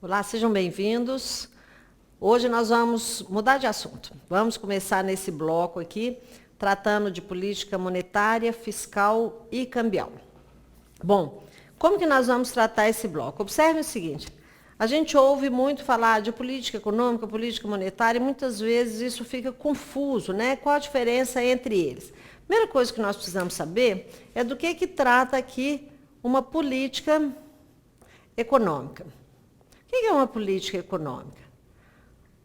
Olá, sejam bem-vindos. Hoje nós vamos mudar de assunto. Vamos começar nesse bloco aqui, tratando de política monetária, fiscal e cambial. Bom, como que nós vamos tratar esse bloco? Observe o seguinte, a gente ouve muito falar de política econômica, política monetária, e muitas vezes isso fica confuso, né? Qual a diferença entre eles? A primeira coisa que nós precisamos saber é do que trata aqui uma política econômica. O que é uma política econômica?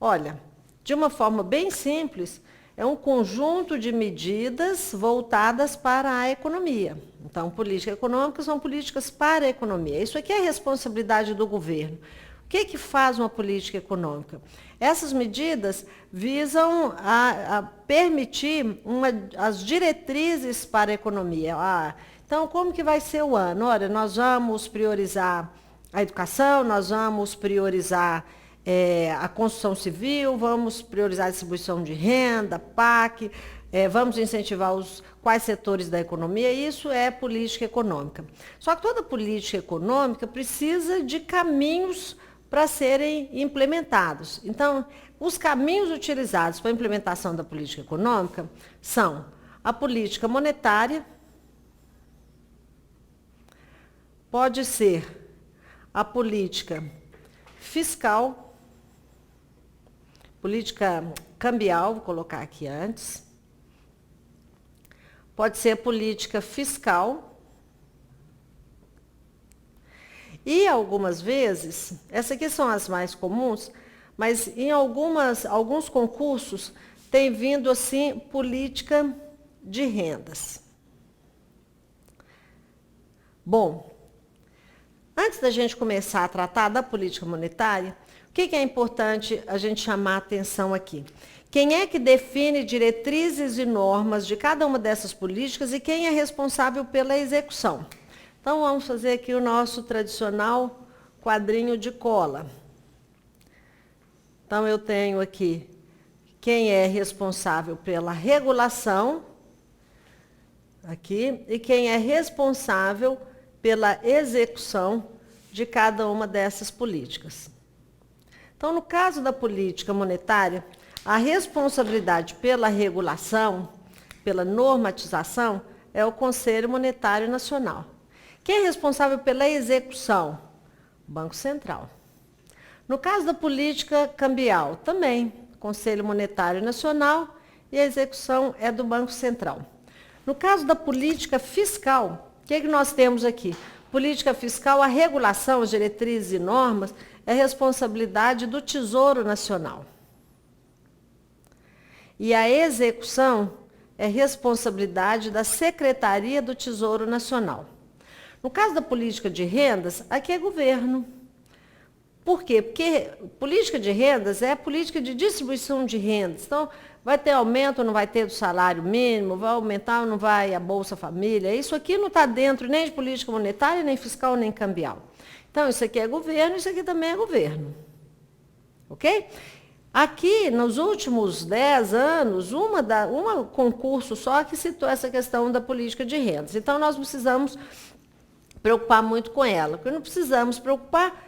Olha, de uma forma bem simples, é um conjunto de medidas voltadas para a economia. Então, política econômica são políticas para a economia. Isso aqui é responsabilidade do governo. O que faz uma política econômica? Essas medidas visam a permitir as diretrizes para a economia. Então, como que vai ser o ano? Olha, nós vamos priorizar a educação, nós vamos priorizar a construção civil, vamos priorizar a distribuição de renda, PAC, vamos incentivar quais setores da economia, isso é política econômica. Só que toda política econômica precisa de caminhos para serem implementados. Então, os caminhos utilizados para a implementação da política econômica são a política monetária, pode ser a política fiscal, política cambial, vou colocar aqui antes, pode ser a política fiscal, e algumas vezes, essas aqui são as mais comuns, mas em alguns concursos tem vindo assim política de rendas. Bom, antes da gente começar a tratar da política monetária, o que é importante a gente chamar a atenção aqui? Quem é que define diretrizes e normas de cada uma dessas políticas e quem é responsável pela execução? Então, vamos fazer aqui o nosso tradicional quadrinho de cola. Então, eu tenho aqui quem é responsável pela regulação, aqui, e quem é responsável pela execução de cada uma dessas políticas. Então, no caso da política monetária, a responsabilidade pela regulação, pela normatização, é o Conselho Monetário Nacional. Quem é responsável pela execução? O Banco Central. No caso da política cambial, também, Conselho Monetário Nacional, e a execução é do Banco Central. No caso da política fiscal, o que nós temos aqui? Política fiscal, a regulação, as diretrizes e normas, é responsabilidade do Tesouro Nacional. E a execução é responsabilidade da Secretaria do Tesouro Nacional. No caso da política de rendas, aqui é governo. Por quê? Porque política de rendas é a política de distribuição de rendas. Então, vai ter aumento ou não vai ter do salário mínimo, vai aumentar ou não vai a Bolsa Família. Isso aqui não está dentro nem de política monetária, nem fiscal, nem cambial. Então, isso aqui é governo, isso aqui também é governo. Ok? Aqui, nos últimos 10 anos, um concurso só que citou essa questão da política de rendas. Então, nós precisamos preocupar muito com ela, porque não precisamos preocupar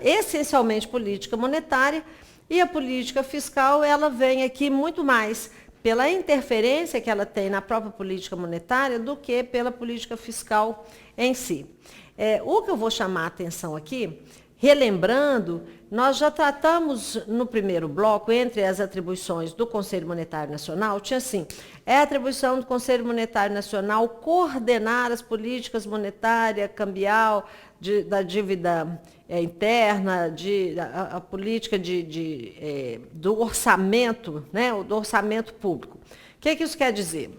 essencialmente política monetária, e a política fiscal, ela vem aqui muito mais pela interferência que ela tem na própria política monetária do que pela política fiscal em si. O que eu vou chamar a atenção aqui, relembrando, nós já tratamos no primeiro bloco, entre as atribuições do Conselho Monetário Nacional, tinha assim, é a atribuição do Conselho Monetário Nacional coordenar as políticas monetária, cambial, da dívida interna, a política do orçamento, né, do orçamento público. O que isso quer dizer?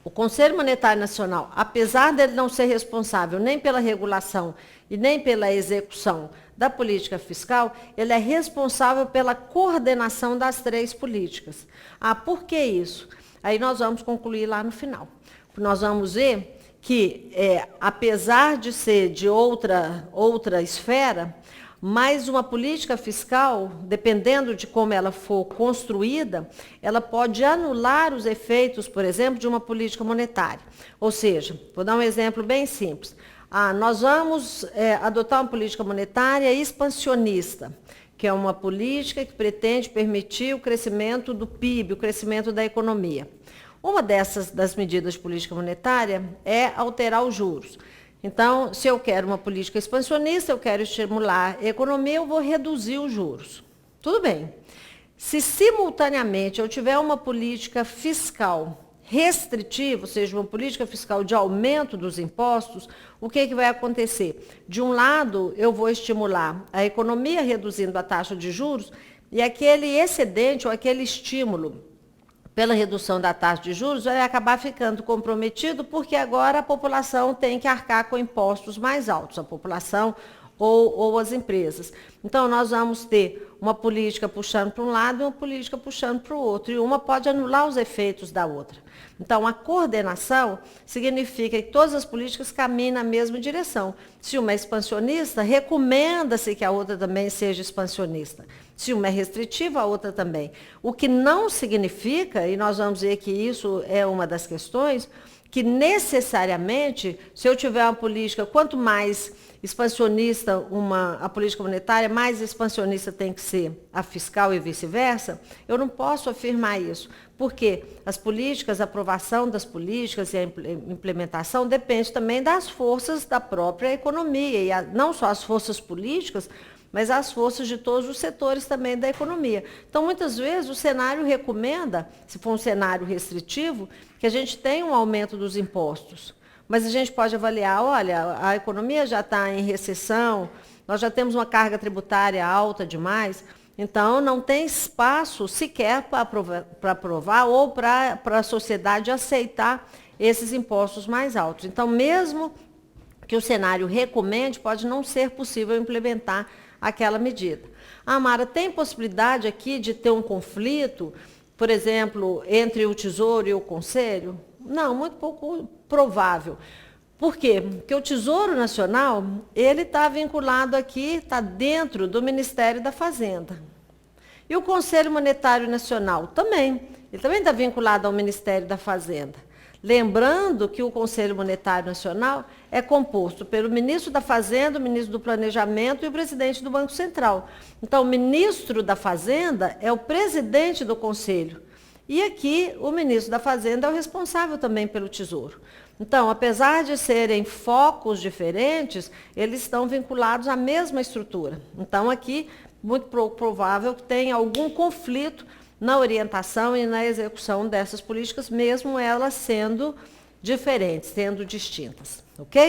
O Conselho Monetário Nacional, apesar dele não ser responsável nem pela regulação e nem pela execução da política fiscal, ele é responsável pela coordenação das três políticas. Por que isso? Aí nós vamos concluir lá no final. Nós vamos ver que, apesar de ser de outra esfera, mas uma política fiscal, dependendo de como ela for construída, ela pode anular os efeitos, por exemplo, de uma política monetária. Ou seja, vou dar um exemplo bem simples. Nós vamos adotar uma política monetária expansionista, que é uma política que pretende permitir o crescimento do PIB, o crescimento da economia. Uma das medidas de política monetária é alterar os juros. Então, se eu quero uma política expansionista, eu quero estimular a economia, eu vou reduzir os juros. Tudo bem. Se simultaneamente eu tiver uma política fiscal restritiva, ou seja, uma política fiscal de aumento dos impostos, o que vai acontecer? De um lado, eu vou estimular a economia reduzindo a taxa de juros e aquele excedente ou aquele estímulo pela redução da taxa de juros vai acabar ficando comprometido porque agora a população tem que arcar com impostos mais altos, a população ou as empresas. Então, nós vamos ter uma política puxando para um lado e uma política puxando para o outro, e uma pode anular os efeitos da outra. Então, a coordenação significa que todas as políticas caminham na mesma direção. Se uma é expansionista, recomenda-se que a outra também seja expansionista. Se uma é restritiva, a outra também. O que não significa, e nós vamos ver que isso é uma das questões, que necessariamente, se eu tiver uma política, quanto mais expansionista a política monetária, mais expansionista tem que ser a fiscal e vice-versa, eu não posso afirmar isso. Porque as políticas, a aprovação das políticas e a implementação depende também das forças da própria economia, e não só as forças políticas, mas as forças de todos os setores também da economia. Então, muitas vezes, o cenário recomenda, se for um cenário restritivo, que a gente tenha um aumento dos impostos. Mas a gente pode avaliar, olha, a economia já está em recessão, nós já temos uma carga tributária alta demais, então não tem espaço sequer para aprovar ou para a sociedade aceitar esses impostos mais altos. Então, mesmo que o cenário recomende, pode não ser possível implementar aquela medida. Mara, tem possibilidade aqui de ter um conflito, por exemplo, entre o Tesouro e o Conselho? Não, muito pouco provável. Por quê? Porque o Tesouro Nacional, ele está vinculado aqui, está dentro do Ministério da Fazenda. E o Conselho Monetário Nacional também. Ele também está vinculado ao Ministério da Fazenda. Lembrando que o Conselho Monetário Nacional é composto pelo ministro da Fazenda, o ministro do Planejamento e o presidente do Banco Central. Então, o ministro da Fazenda é o presidente do Conselho. E aqui, o ministro da Fazenda é o responsável também pelo Tesouro. Então, apesar de serem focos diferentes, eles estão vinculados à mesma estrutura. Então, aqui, muito provável que tenha algum conflito na orientação e na execução dessas políticas, mesmo elas sendo diferentes, sendo distintas. Ok?